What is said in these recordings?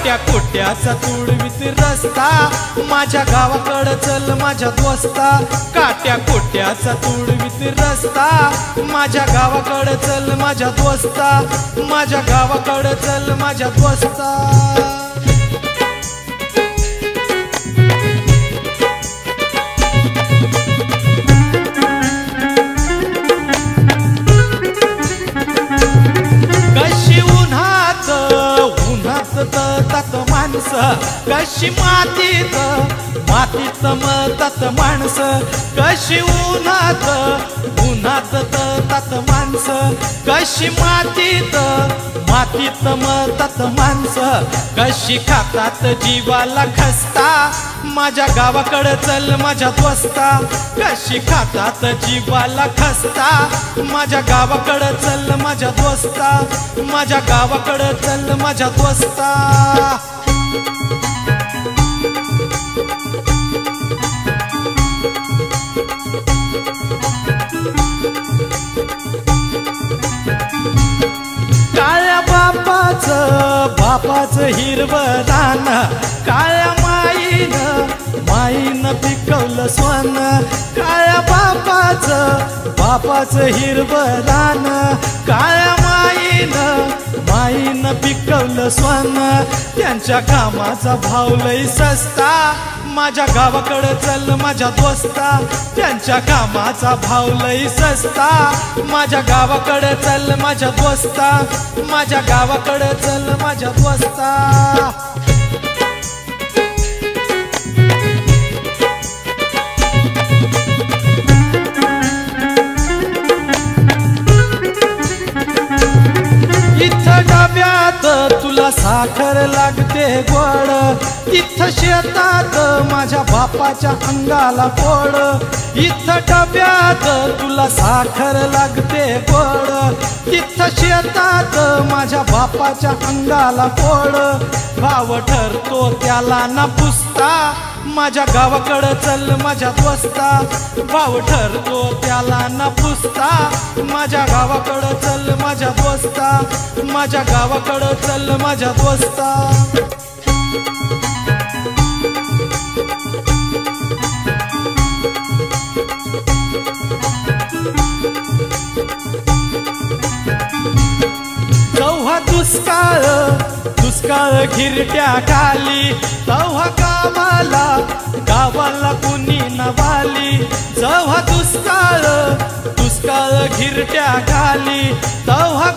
काट्या कोट्याचा तुडवीत रस्ता माझ्या गावाकडं चल माझ्या दोस्ता काट्या कोट्याचा तुडवीत रस्ता माझ्या गावाकडं चल माझ्या दोस्ता माझ्या गावाकडं चल माझ्या दोस्ता तळतात माणसं कशी मातीत मातीत मळतात माणसं कशी उन्हात उन्हात तळतात माणसं कशी मातीत मातीत मळतात माणसं कशी खातात जीवाला खस्ता माझ्या गावाकडं चल माझ्या दोस्ता कशी खातात जीवाला खस्ता माझ्या गावाकडं चल माझ्या दोस्ता माझ्या गावाकडं चल माझ्या दोस्ता काळ्या बापाचं हिरवं रान काळ्या माईनं पिकवलं सोनं काळ्या बापाचं हिरवं रान काळ्या माईनं पिकवलं सोनं त्यांच्या कामाचा भाव लई सस्ता माझ्या गावाकडं चल माझ्या दोस्ता त्यांच्या कामाचा भाव लई सस्ता माझ्या गावाकडं चल माझ्या दोस्ता माझ्या गावाकडं चल माझ्या दोस्ता तुला साखर लागते गोड इथं शेतात माझ्या बापाच्या अंगाला फोड इथं डब्यात तुला साखर लागते गोड इथं शेतात माझ्या बापाच्या अंगाला फोड भाव ठरतो त्याला ना पुसता माझ्या गावाकडं चल माझ्या दोस्ता भाव ठरतो त्याला न पुसता माझ्या गावाकडं चल माझ्या दोस्ता माझ्या गावाकडं चल माझ्या दोस्ता तेव्हा दुष्काळ घिरट्या खाली तेव्हा गावाला कुणी नवाली जेव्हा दुष्काळ घिरट्या खाली तेव्हा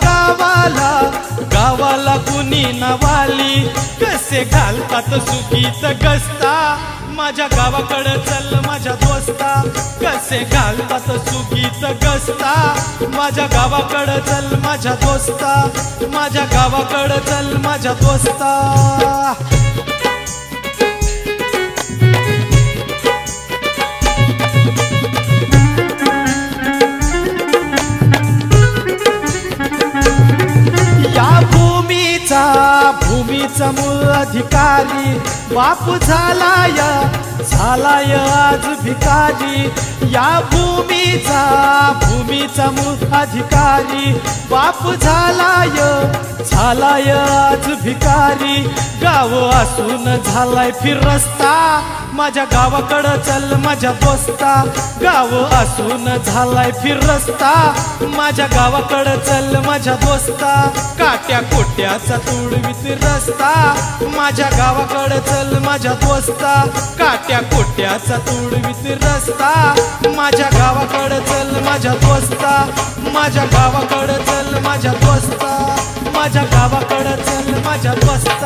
गावाला कुणी नवाली कसे घालतात सुखीत गस्ता माझ्या गावाकडं चल माझ्या दोस्ता कसे घालतात सुखीत गस्ता माझ्या गावाकडं चल माझ्या दोस्ता माझ्या गावाकडं चल माझ्या दोस्ता भूमीचा मूळ अधिकारी बापू झालाय आज भिकारी या भूमीचा मूळ अधिकारी बापू झालाय आज भिकारी गाव असून झालाय फिरस्ता माझ्या गावाकडं चल माझ्या दोस्ता गाव असून झालाय फिरस्ता माझ्या गावाकडं चल माझ्या दोस्ता काट्या कोट्याचा तुडवीत रस्ता माझ्या गावाकडं चल माझ्या दोस्ता काट्या कोट्याचा तुडवीत रस्ता माझ्या गावाकडं चल माझ्या दोस्ता माझ्या गावाकडं चल माझ्या दोस्ता माझ्या गावाकडं चल माझ्या दोस्ता